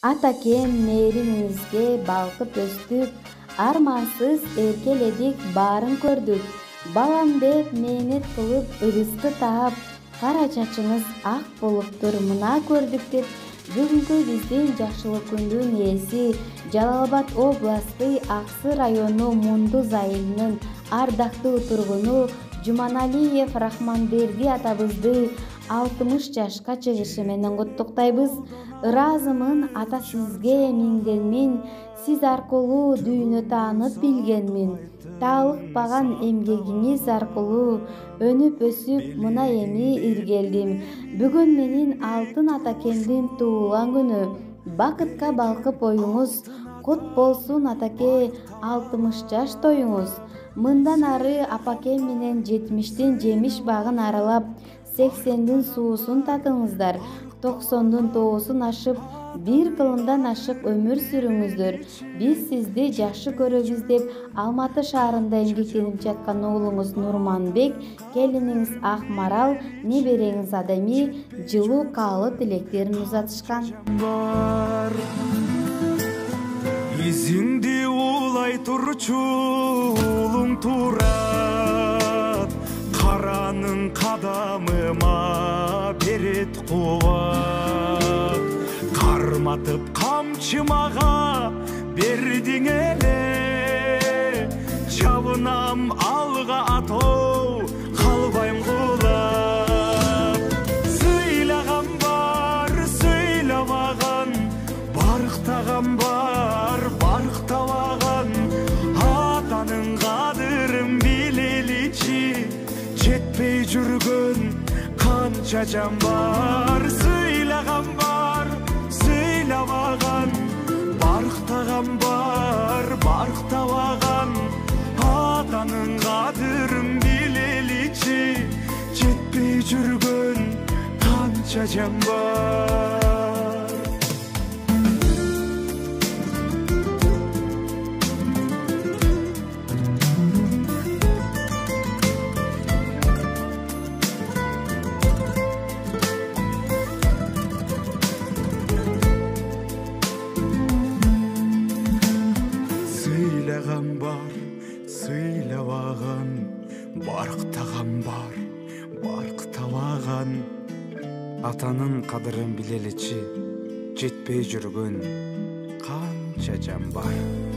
Атакем мээримиңизге балкып өстүк, армансыз эркеледик, баарын көрдүк. Балам деп мээнет кылып ырысты таап, кара чачыңыз ак болуптур, мына көрдүк деп бүгүнкү биздин жакшылык күндүн ээси Жалал-Абад областы Аксы району Мундуз айылынын ардактуу тургуну Жуманалиев Рахманберди атабызды 60 жашка чыгышы менен куттуктайбыз. Ыраазымын ата, сизге мингенмин, сиз аркылуу дүйнө таанып билгенмин. Таалыкпаган эмгегиңиз аркылуу өнүп өсүп мына эми иргелдим. Бүгүн менин алтын атакемдин туулган күнү. Бакытка балкып оюңуз кут болсун атаке, 60 жаш тоюңуз. Мындан ары апакем менен 70-тин жемиш багын аралап, 80-дин суусун татыңыздар, 90-дун тоосун ашып, 1 кылымдан ашык өмүр сүрүңүздөр. Биз сизди жакшы көрөбүз деп Алматы шаарында эмгектенип жаткан уулуңуз Нурманбек, келиниңиз Акмарал, небереңиз Адами жылуу каалоо тилектерин узатышкан. Изиңди улай турчу уулуң турат, каранын кадамыма берет кубат. Карматып камчы мага бердиң эле, жабынам алга атоо, калбайм кулап. Сыйлаган бар, сыйламаган, барктаган бар, барктабаган, атанын кадырын билеличи, жетпей жүргөн канча жан бар. Сыйлаган бар, сыйламаган, барктаган бар, барктабаган, атанын кадырын билеличи, жетпей жүргөн канча жан бар. Сыйлаган бар, сыйлабаган, барктаган бар, барктабаган, атанын кадырын билеличи, жетпей жүргөн канча жан бар.